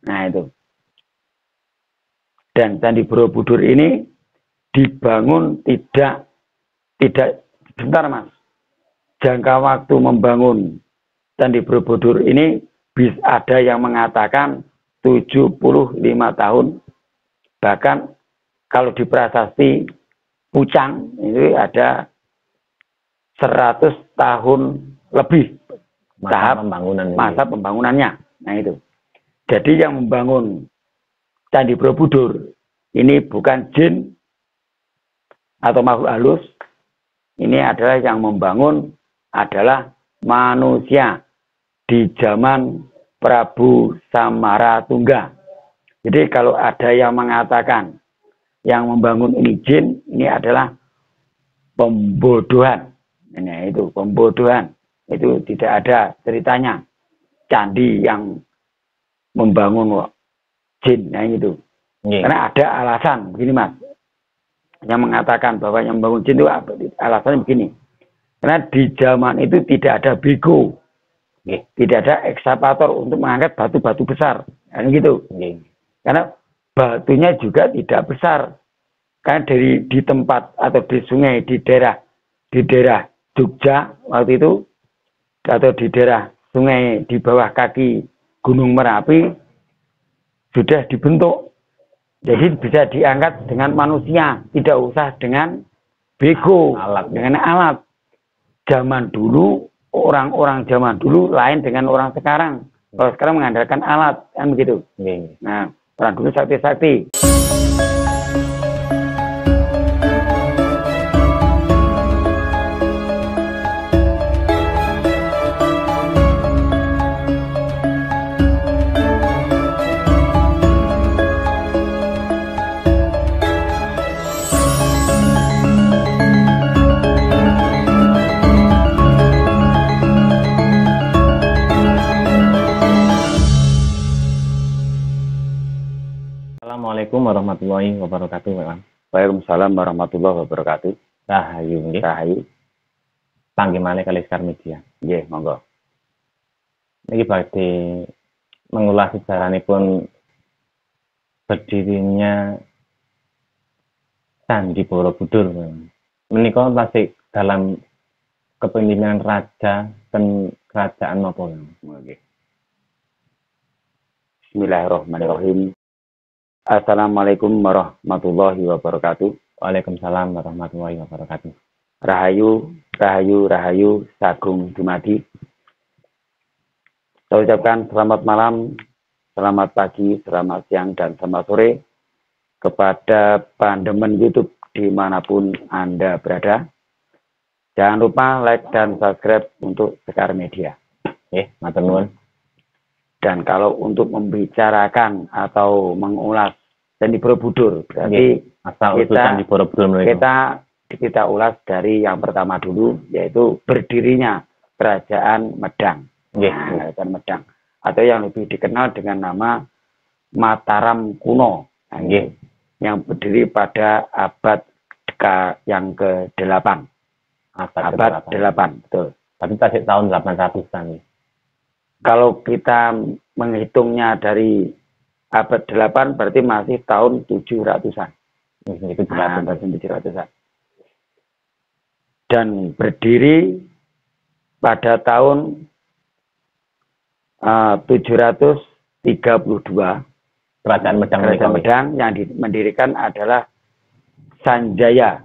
Nah itu. Dan Candi Borobudur ini dibangun tidak sebentar Mas. Jangka waktu membangun Candi Borobudur ini bisa ada yang mengatakan 75 tahun. Bahkan kalau di prasasti Pucang itu ada 100 tahun lebih masa pembangunannya. Nah itu. Jadi yang membangun Candi Borobudur ini bukan jin atau makhluk halus. Ini adalah yang membangun adalah manusia di zaman Prabu Samaratungga. Jadi kalau ada yang mengatakan yang membangun ini jin, ini adalah pembodohan. Ini itu pembodohan. Itu tidak ada ceritanya candi yang membangun jin, nah itu. Karena ada alasan begini Mas, yang mengatakan bahwa yang membangun jin itu alasannya begini. Karena di zaman itu tidak ada bego, tidak ada ekskavator untuk mengangkat batu-batu besar, kan gitu. Karena batunya juga tidak besar, karena di tempat atau di sungai di daerah Jogja waktu itu atau di daerah sungai di bawah kaki Gunung Merapi sudah dibentuk. Jadi bisa diangkat dengan manusia, tidak usah dengan bego, dengan alat. Zaman dulu, orang-orang zaman dulu lain dengan orang sekarang. Kalau sekarang mengandalkan alat, kan begitu. Nah, orang dulu sakti-sakti. Assalamualaikum warahmatullahi wabarakatuh, Pak. Waalaikumsalam warahmatullahi wabarakatuh. Rahayu nggih. Rahayu. Panggih malih kalih Sekar Media. Nggih, monggo. Niki badhe mengulas sejarahipun berdirinya Candi Borobudur. Menika pasti dalam kepemimpinan raja dan kerajaan napa? Nggih. Bismillahirrahmanirrahim. Assalamualaikum warahmatullahi wabarakatuh. Waalaikumsalam warahmatullahi wabarakatuh. Rahayu, rahayu, rahayu, sagung dumadi. Saya ucapkan selamat malam, selamat pagi, selamat siang, dan selamat sore kepada pandemen YouTube dimanapun Anda berada. Jangan lupa like dan subscribe untuk Sekar Media. Matur nuwun. Dan kalau untuk membicarakan atau mengulas Candi Borobudur, berarti kita ulas dari yang pertama dulu, yaitu berdirinya Kerajaan Medang. Kerajaan Medang, atau yang lebih dikenal dengan nama Mataram kuno, yang berdiri pada abad yang ke-8. Abad 8, betul. Tapi tadi tahun 800-an. Kalau kita menghitungnya dari abad 8 berarti masih tahun 700-an. Itu 700-an. Dan berdiri pada tahun 732. Kerajaan Medang yang mendirikan adalah Sanjaya.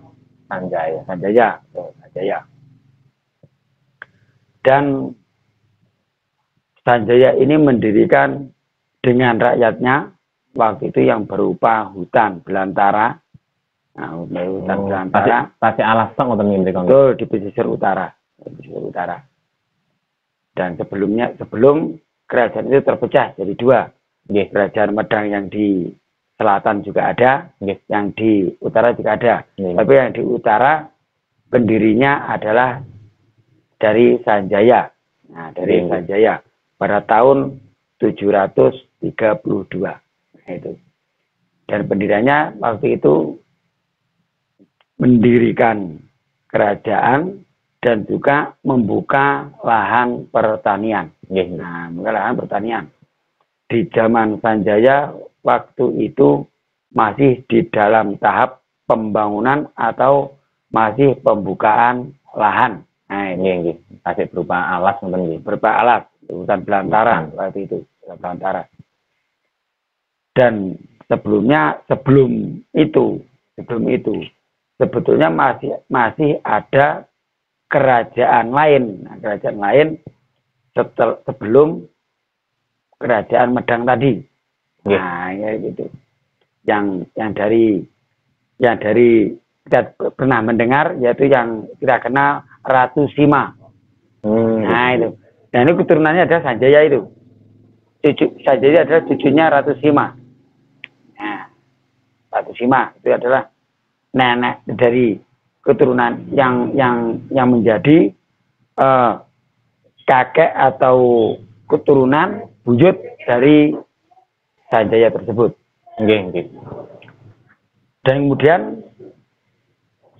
Dan Sanjaya ini mendirikan dengan rakyatnya waktu itu yang berupa hutan belantara. Nah, hutan belantara. Tasik Alasong atau Betul, di pesisir utara. Dan sebelum kerajaan itu terpecah jadi dua. Kerajaan Medang yang di selatan juga ada, yang di utara juga ada. Tapi yang di utara pendirinya adalah dari Sanjaya. Nah, dari Sanjaya pada tahun 732. Itu. Dan pendiriannya waktu itu mendirikan kerajaan dan juga membuka lahan pertanian. Membuka lahan pertanian. di zaman Sanjaya waktu itu masih di dalam tahap pembangunan atau masih pembukaan lahan. Nah ini masih berupa alas mungkin berupa alas hutan belantara waktu itu hutan belantara. Dan sebelum itu sebetulnya masih ada kerajaan lain. Nah, kerajaan lain sebelum kerajaan Medang tadi. Nah, ya gitu. Yang dari kita pernah mendengar yaitu yang kita kenal Ratu Sima. Nah, itu. Dan itu keturunannya ada Sanjaya itu. Sanjaya adalah cucunya Ratu Sima. Nah, Ratu Sima itu adalah nenek dari keturunan yang menjadi kakek atau keturunan buyut dari Sanjaya tersebut. Dan kemudian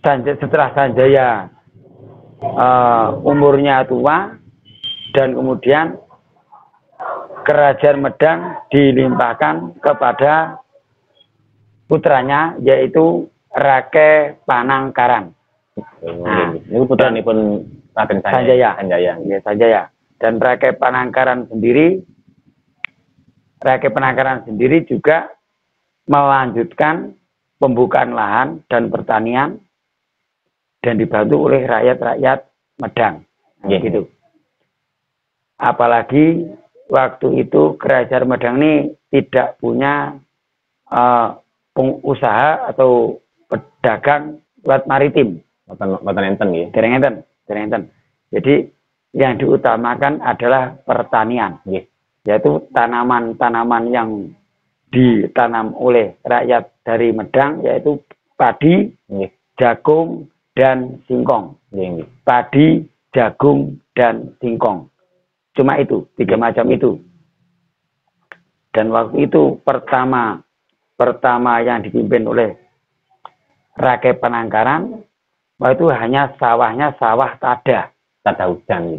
setelah Sanjaya umurnya tua dan kemudian kerajaan Medang dilimpahkan kepada putranya yaitu Rake Panangkaran. Nah, ini putranya pun Raden Sanjaya. Sanjaya. Dan Rake Panangkaran sendiri juga melanjutkan pembukaan lahan dan pertanian dan dibantu oleh rakyat-rakyat Medang. Gitu. Apalagi waktu itu kerajaan Medang ini tidak punya pengusaha atau pedagang lewat maritim. Dereng enten. Jadi yang diutamakan adalah pertanian, yaitu tanaman-tanaman yang ditanam oleh rakyat dari Medang, yaitu padi, jagung, dan singkong. Padi, jagung, dan singkong. Cuma itu, 3 macam itu. Dan waktu itu pertama yang dipimpin oleh Rake Panangkaran, itu hanya sawahnya sawah tada hujan.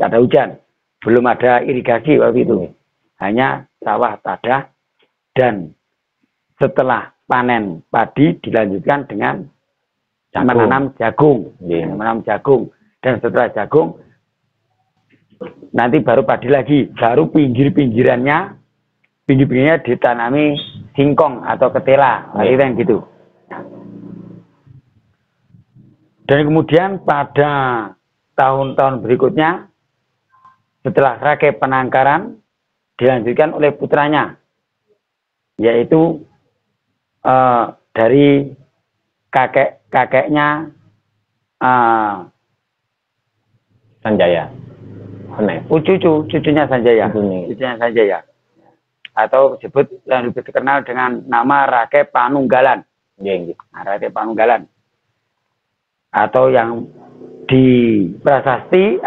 Belum ada irigasi waktu itu. Hanya sawah tada, dan setelah panen padi dilanjutkan dengan menanam jagung. Dan setelah jagung nanti baru padi lagi, baru pinggir-pinggirnya ditanami singkong atau ketela, gitu. Dan kemudian pada tahun-tahun berikutnya setelah Rake Panangkaran dilanjutkan oleh putranya, yaitu dari kakeknya Sanjaya. Cucunya Sanjaya. Atau disebut yang lebih dikenal dengan nama Rake Panunggalan. Rake Panunggalan. Atau yang di prasasti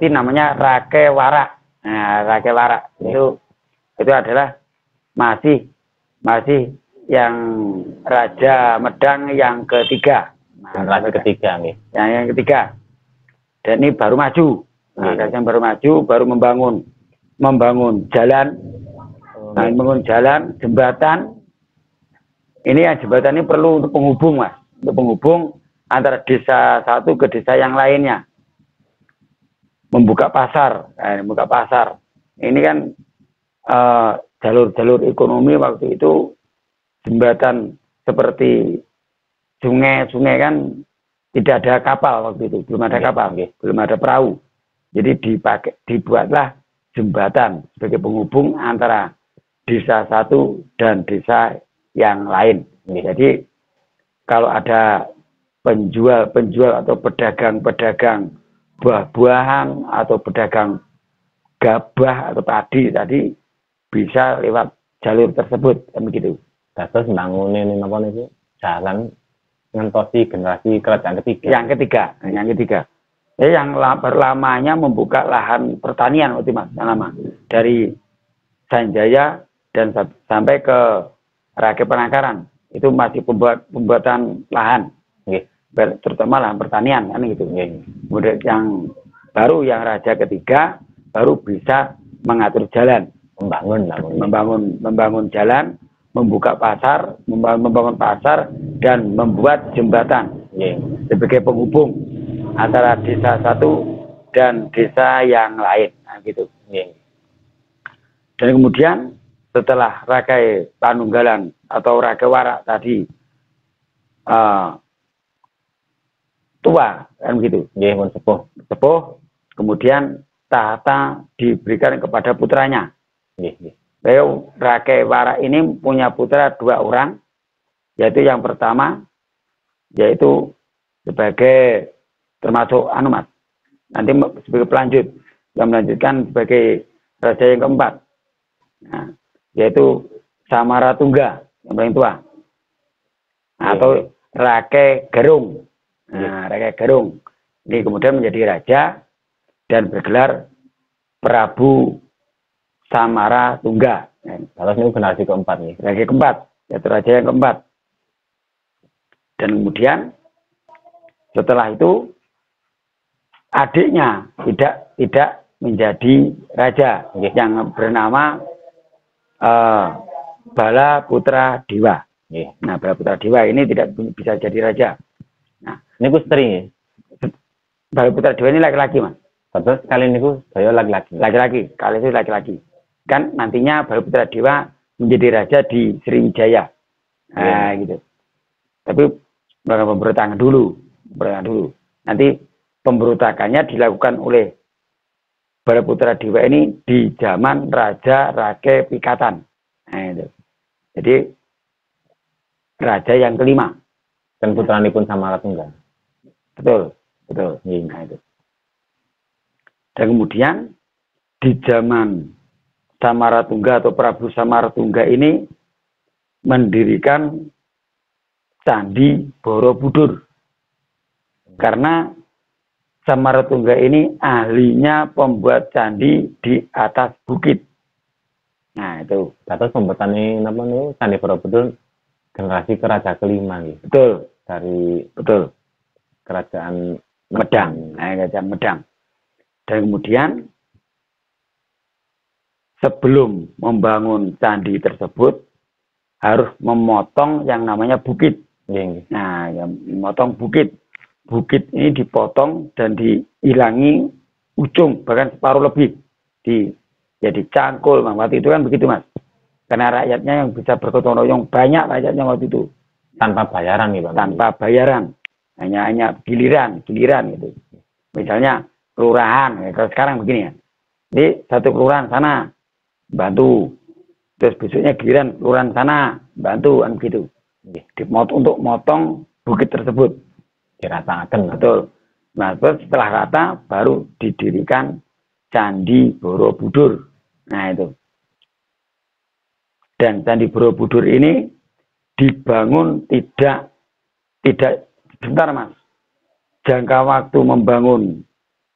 namanya Rake Warak. Nah, Rake Warak itu adalah masih yang Raja Medang yang ketiga. Generasi ketiga nih. Yang ketiga. Dan ini baru maju. Baru membangun jalan. Membangun jalan, jembatan. Ini jembatan ini perlu untuk penghubung, Mas. Untuk penghubung antara desa satu ke desa yang lainnya. Membuka pasar. Ini kan jalur-jalur ekonomi waktu itu, jembatan seperti sungai kan tidak ada kapal waktu itu, belum ada kapal, belum ada perahu. Jadi dibuatlah jembatan sebagai penghubung antara desa satu dan desa yang lain. Jadi kalau ada penjual atau pedagang buah-buahan atau pedagang gabah atau padi tadi bisa lewat jalur tersebut, begitu. Terus bangunin apa nih jalan ngentosi generasi kerajaan ketiga. Yang ketiga. Yang lamanya membuka lahan pertanian waktu Mas, yang lama dari Sanjaya dan sampai ke Rake Panangkaran itu masih pembuatan lahan, terutama lahan pertanian kan gitu. Kemudian yang baru yang raja ketiga baru bisa mengatur jalan. membangun jalan, membuka pasar, membangun pasar, dan membuat jembatan sebagai penghubung antara desa satu dan desa yang lain, nah, gitu. Dan kemudian setelah Rakai Panunggalan atau Rakai Warak tadi tua, kan begitu. Sepuh, kemudian tahta diberikan kepada putranya. Rakai Warak ini punya putra 2 orang, yaitu yang pertama, yaitu sebagai termasuk Anumat, nanti sebagai pelanjut, yang melanjutkan sebagai raja yang keempat, nah, yaitu Samaratungga yang paling tua, atau Rakai Gerung. Nah, Rakai Gerung ini kemudian menjadi raja dan bergelar Prabu Samaratungga. Terus ini generasi keempat nih. Raja keempat, yaitu raja yang keempat. Dan kemudian setelah itu adiknya tidak menjadi raja, yang bernama Bala Putra Dewa. Nah, Bala Putra Dewa ini tidak bisa jadi raja. Nah, ini ku setri. Bala Putra Dewa ini laki-laki, Mas. Terus kali ini ku saya laki-laki. Laki-laki, kali itu laki-laki. Kan nantinya Bala Putra Dewa menjadi raja di Sriwijaya. Nah, gitu. Tapi pemberontakan dulu. Nanti pemberontakannya dilakukan oleh Bala Putra Dewa ini di zaman Raja Rakai Pikatan. Nah, itu. Jadi raja yang kelima. Dan putranya pun Samaratungga. Betul. Nah, itu. Dan kemudian di zaman Samaratungga atau Prabu Samaratungga ini mendirikan Candi Borobudur. Karena Samaratungga ini ahlinya pembuat candi di atas bukit. Nah, itu. Terus pembuatan ini Candi Borobudur generasi keraja kelima gitu. Betul. Kerajaan Medang. Nah, kerajaan Medang. Dan kemudian sebelum membangun candi tersebut harus memotong yang namanya bukit. Nah, yang memotong bukit. Bukit ini dipotong dan dihilangi ujung, bahkan separuh lebih. Dicangkul, waktu itu kan begitu, Mas. Karena rakyatnya yang bisa bergotong royong, banyak rakyatnya waktu itu. Tanpa bayaran nih, Bang. Tanpa bayaran. Hanya giliran gitu. Misalnya kelurahan, kalau sekarang begini ya. Jadi satu kelurahan sana bantu. Terus besoknya giliran kelurahan sana bantu, kan begitu. Untuk motong bukit tersebut. Diratakan. Betul. Nah, terus setelah rata baru didirikan Candi Borobudur. Nah, itu. Dan Candi Borobudur ini dibangun tidak sebentar, Mas. Jangka waktu membangun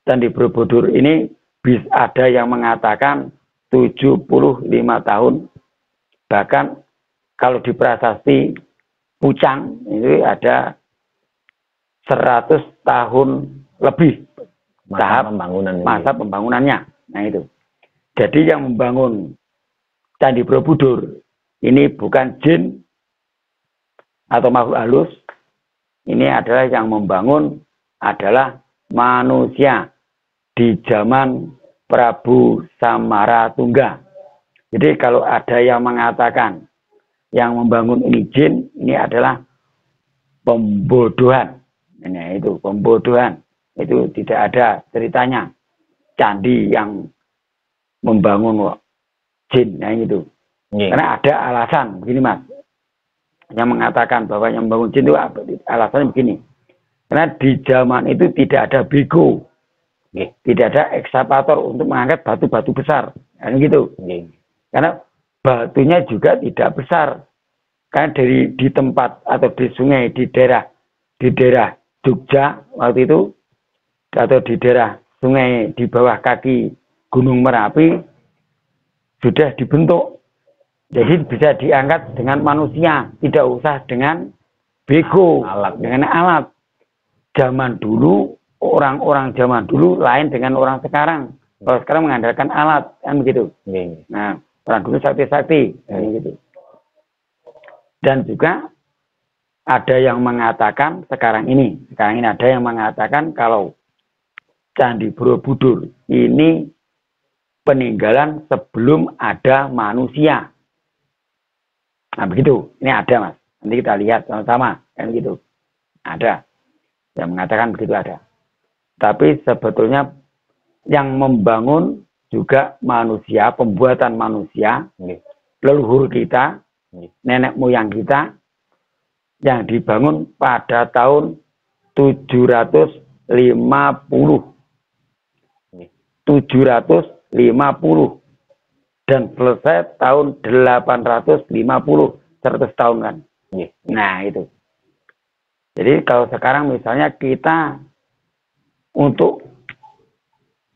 Candi Borobudur ini ada yang mengatakan 75 tahun. Bahkan kalau di prasasti Pucang itu ada 100 tahun lebih masa pembangunannya. Nah, itu. Jadi yang membangun Candi Borobudur ini bukan jin atau makhluk halus. Ini adalah yang membangun adalah manusia di zaman Prabu Samaratungga. Jadi kalau ada yang mengatakan yang membangun ini jin, ini adalah pembodohan. Ini itu pembodohan. Itu tidak ada ceritanya candi yang membangun jin, nah itu. Karena ada alasan begini, Mas. Yang mengatakan bahwa yang membangun jin itu alasannya begini. Karena di zaman itu tidak ada bego. Tidak ada ekskavator untuk mengangkat batu-batu besar. Kan gitu. Karena batunya juga tidak besar. Karena di tempat atau di sungai di daerah Jogja waktu itu, atau di daerah sungai di bawah kaki Gunung Merapi sudah dibentuk. Jadi bisa diangkat dengan manusia, tidak usah dengan bego, dengan alat. Zaman dulu, orang-orang zaman dulu lain dengan orang sekarang. Kalau sekarang mengandalkan alat, kan begitu. Nah, orang dulu sakti gitu. Dan juga ada yang mengatakan sekarang ini ada yang mengatakan kalau Candi Borobudur ini peninggalan sebelum ada manusia. Nah begitu, ini ada Mas. Nanti kita lihat sama-sama, kan gitu. Ada yang mengatakan begitu ada. Tapi sebetulnya yang membangun juga manusia, pembuatan manusia, leluhur kita, nenek moyang kita, yang dibangun pada tahun 750. 750 dan selesai tahun 850, 100 tahun kan. Nah itu. Jadi kalau sekarang misalnya kita untuk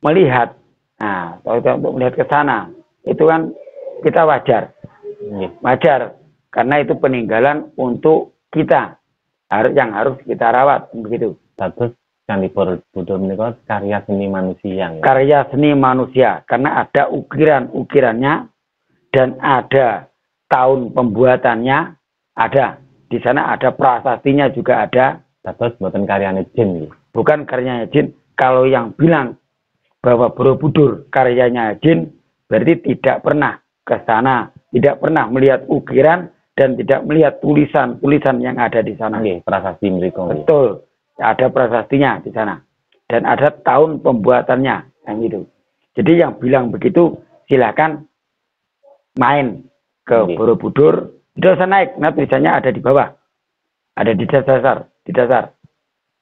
melihat, nah kalau kita untuk melihat ke sana, itu kan kita wajar, karena itu peninggalan untuk kita, yang harus kita rawat, begitu. Terus Candi Borobudur ini karya seni manusia. Ya? Karya seni manusia, karena ada ukirannya dan ada tahun pembuatannya, ada di sana, ada prasastinya juga ada. Terus buatan karyanya jin. Ya? Bukan karyanya jin. Kalau yang bilang bahwa Borobudur karyanya jin, berarti tidak pernah ke sana, tidak pernah melihat ukiran dan tidak melihat tulisan-tulisan yang ada di sana. Prasasti mereka. Betul. Ada prasastinya di sana dan ada tahun pembuatannya yang itu. Jadi yang bilang begitu silakan main ke Borobudur, tidak usah naik, nah tulisannya ada di bawah, ada di dasar.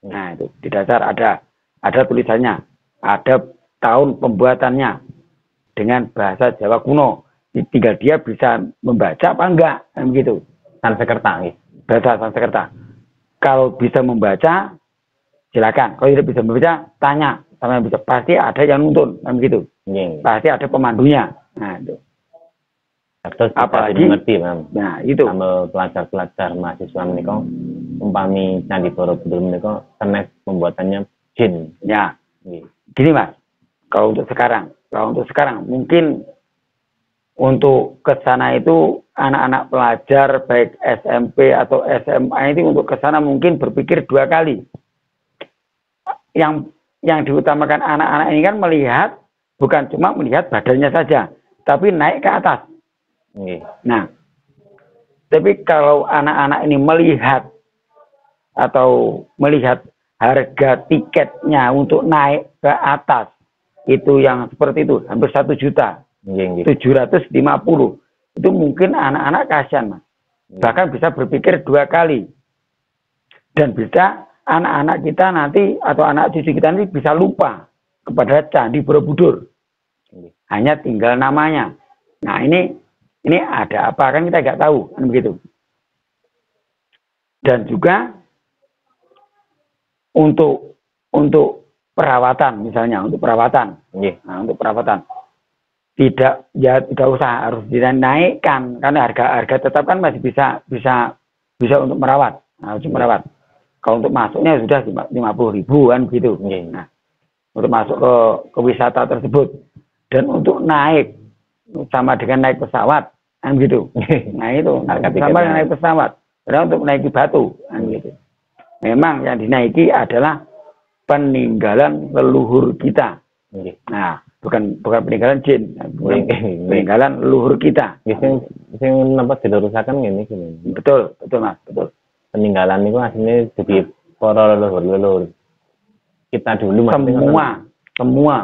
Nah itu di dasar ada tulisannya, ada tahun pembuatannya dengan bahasa Jawa kuno. Tinggal dia bisa membaca apa enggak, kan begitu. Sanskerta, bahasa Sanskerta. Kalau bisa membaca silakan, kalau tidak bisa membaca tanya sama yang bisa, pasti ada yang nuntun kan begitu. Pasti ada pemandunya. Nah itu. Terus apalagi mengerti, nah itu sama pelajar-pelajar mahasiswa mereka umpami Candi Borobudur mereka sanes pembuatannya jin. Ya gini Mas, kalau untuk sekarang mungkin untuk ke sana itu anak-anak pelajar baik SMP atau SMA itu untuk ke sana mungkin berpikir 2 kali. Yang diutamakan anak-anak ini kan melihat, bukan cuma melihat badannya saja, tapi naik ke atas. Nah, tapi kalau anak-anak ini melihat atau melihat harga tiketnya untuk naik ke atas itu yang seperti itu hampir 1 juta, 750, itu mungkin anak-anak kasihan Mas. Bahkan bisa berpikir 2 kali dan bisa anak-anak kita nanti atau anak cucu kita nanti bisa lupa kepada Candi Borobudur. Hanya tinggal namanya. Nah ini ada apa kan kita nggak tahu kan begitu. Dan juga untuk perawatan misalnya, untuk perawatan. Nah, untuk perawatan tidak usah harus dinaikkan karena harga tetap kan masih bisa untuk merawat. Nah, untuk merawat. Kalau untuk masuknya sudah 50.000 kan gitu. Nah, untuk masuk ke wisata tersebut dan untuk naik sama dengan naik pesawat kan gitu. Nah itu sama dengan naik pesawat. Karena untuk menaiki batu kan gitu. Memang yang dinaiki adalah peninggalan leluhur kita. Nah, bukan peninggalan jin, peninggalan leluhur kita. Sing nampak dilurusaken ngene iki. Betul Mas, betul. Peninggalan itu aslinya jadi para leluhur kita dulu semua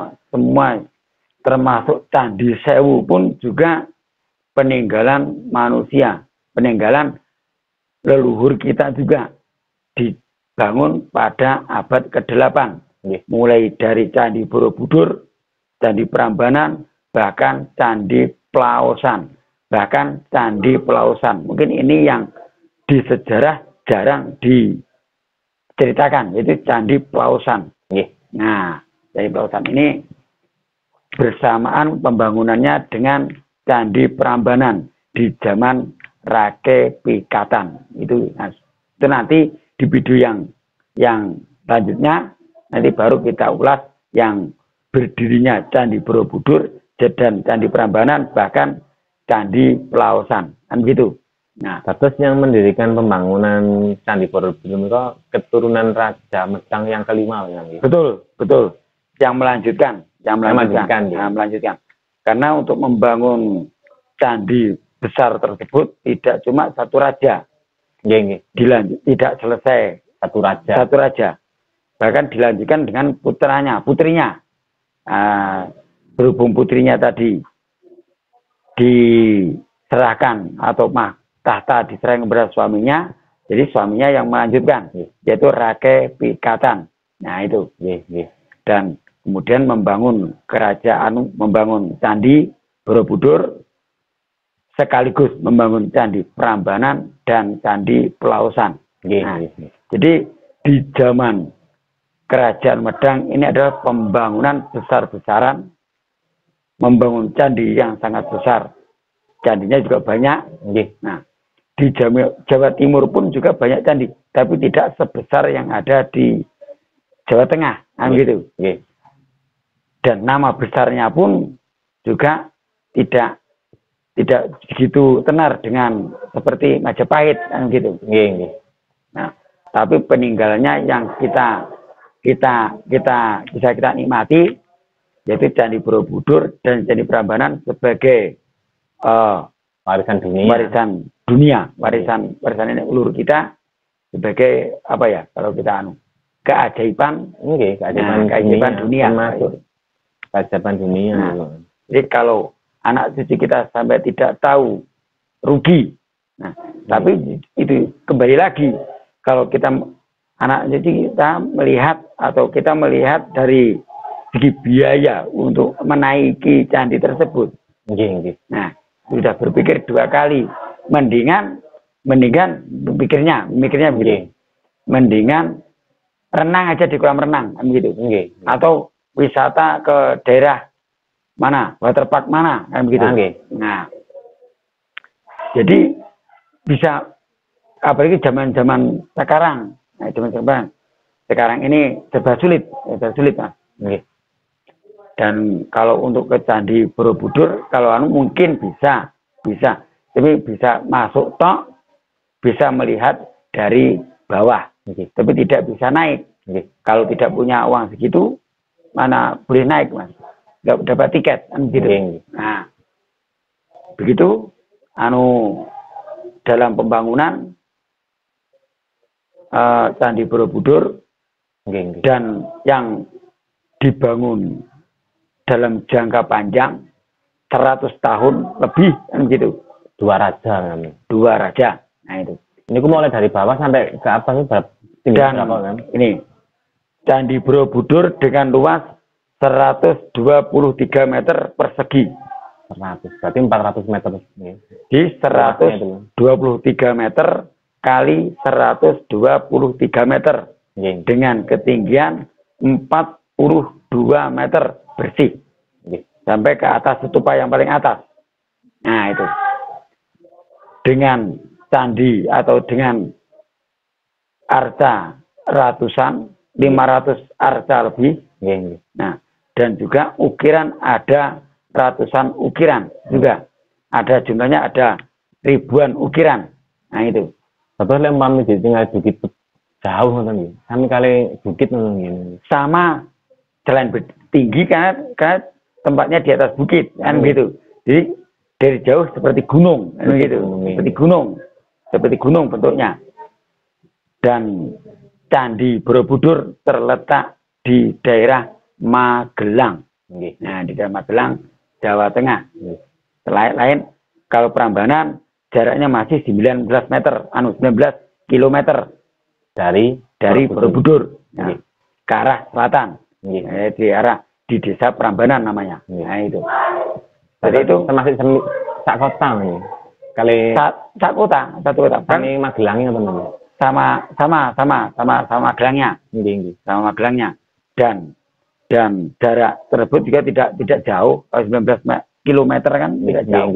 termasuk Candi Sewu pun juga peninggalan manusia, peninggalan leluhur kita juga dibangun pada abad ke-8. Mulai dari Candi Borobudur, Candi Prambanan, bahkan Candi Plaosan. Mungkin ini yang di sejarah jarang diceritakan, yaitu Candi Plaosan. Nah, Candi Plaosan ini bersamaan pembangunannya dengan Candi Prambanan di zaman Rake Pikatan. Itu nanti di video yang selanjutnya nanti baru kita ulas yang berdirinya Candi Borobudur dan Candi Prambanan, bahkan Candi Pelaosan, kan gitu. Nah, terus yang mendirikan pembangunan Candi Borobudur itu keturunan Raja Medang yang kelima ya. Betul, betul. Yang melanjutkan. Karena untuk membangun candi besar tersebut tidak cuma satu raja. Dilanjut, tidak selesai satu raja. Bahkan dilanjutkan dengan putrinya. Berhubung putrinya tadi diserahkan atau tahta diserahkan kepada suaminya, jadi suaminya yang melanjutkan, yaitu Rake Pikatan. Nah itu. Dan kemudian membangun membangun Candi Borobudur, sekaligus membangun Candi Prambanan dan Candi Pelaosan. Nah, jadi di zaman Kerajaan Medang ini adalah pembangunan besar-besaran, membangun candi yang sangat besar. Candinya juga banyak. Nah, di Jawa Timur pun juga banyak candi, tapi tidak sebesar yang ada di Jawa Tengah, gitu. Dan nama besarnya pun juga tidak begitu tenar dengan seperti Majapahit, gitu. Nah, tapi peninggalannya yang bisa kita nikmati, yaitu Candi Borobudur dan Candi Prambanan sebagai warisan dunia, warisan nenek leluhur kita, sebagai apa ya, kalau kita keajaiban dunia. Keajaiban dunia. Nah, jadi kalau anak cucu kita sampai tidak tahu, rugi. Nah, tapi itu kembali lagi, kalau anak cucu kita melihat dari segi biaya untuk menaiki candi tersebut. Nah, sudah berpikir 2 kali, mendingan mikirnya begitu. Mendingan renang aja di kolam renang, begitu. Atau wisata ke daerah mana, waterpark mana, kan begitu. Nah, jadi bisa, apalagi zaman sekarang. Nah, sekarang ini serba sulit, Mas. Dan kalau untuk ke Candi Borobudur, kalau mungkin bisa, tapi bisa masuk bisa melihat dari bawah, tapi tidak bisa naik. Kalau tidak punya uang segitu, mana boleh naik, Mas? Nggak dapat tiket, kan gitu. Nah, begitu dalam pembangunan Candi Borobudur, dan yang dibangun dalam jangka panjang 100 tahun lebih, kan gitu. 2 raja. Nah itu. Ini aku mulai dari bawah sampai ke atas tinggi berapa, kan? Ini Candi Borobudur dengan luas 123 meter persegi. 100, berarti 400 meter. Di 123 meter kali 123 meter. Dengan ketinggian 42 meter bersih. Sampai ke atas stupa yang paling atas. Nah itu. Dengan candi atau dengan arca ratusan, 500 arca lebih. Nah, dan juga ukiran ada ratusan ukiran juga. Ada jumlahnya, ada ribuan ukiran. Nah itu. Tapi lempam tinggal bukit jauh nonton, kami kali bukit nonton. Sama, selain tinggi karena tempatnya di atas bukit, kan gitu. Jadi dari jauh seperti gunung, kan gitu. Seperti gunung bentuknya. Dan Candi Borobudur terletak di daerah Magelang. Nah, di daerah Magelang, Jawa Tengah. Selain kalau Prambanan jaraknya masih 19 meter, 19 kilometer dari Borobudur. Nah, ke arah selatan. Di desa Prambanan namanya. Nah itu. Jadi itu termasuk sak kota ini. Kali sak kota, satu kota. Kami Magelangnya teman. Sama Magelangnya. Sama Magelangnya. Dan jarak tersebut juga tidak jauh. Kalau 19 kilometer kan tidak jauh.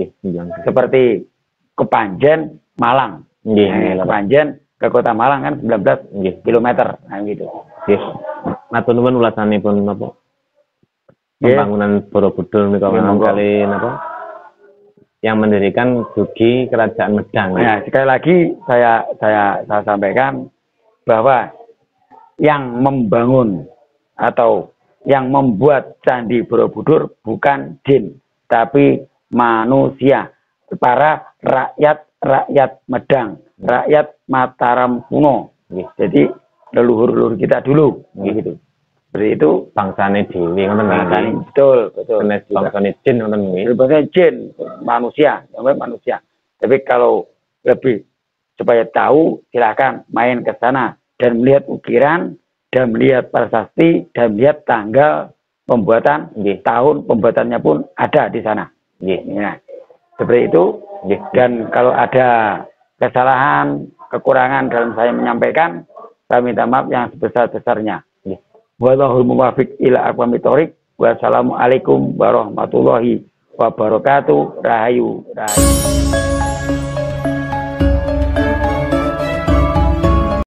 Seperti Kepanjen, Malang. Kepanjen ke Kota Malang kan 19 kilometer. Nah gitu. Matur nuwun ulasanipun napa? Pembangunan Borobudur menika kali napa? yang mendirikan Dugi Kerajaan Medang. Nah, sekali lagi saya sampaikan bahwa yang membangun atau yang membuat Candi Borobudur bukan jin, tapi manusia, para rakyat Medang, rakyat Mataram kuno. Jadi leluhur kita dulu, gitu. Seperti itu. Bangsane dewi, ngoten betul. Bangsane jin, ngoten nggih. Bangsane jin, manusia, manusia. Tapi kalau lebih supaya tahu, silakan main ke sana dan melihat ukiran, dan melihat prasasti, dan melihat tanggal pembuatan, tahun pembuatannya pun ada di sana. Ya, seperti itu. Dan kalau ada kesalahan, kekurangan dalam saya menyampaikan, saya minta maaf yang sebesar-besarnya. Wallahul muwaffiq ila aqwamit thoriq. Wassalamualaikum warahmatullahi wabarakatuh. Rahayu.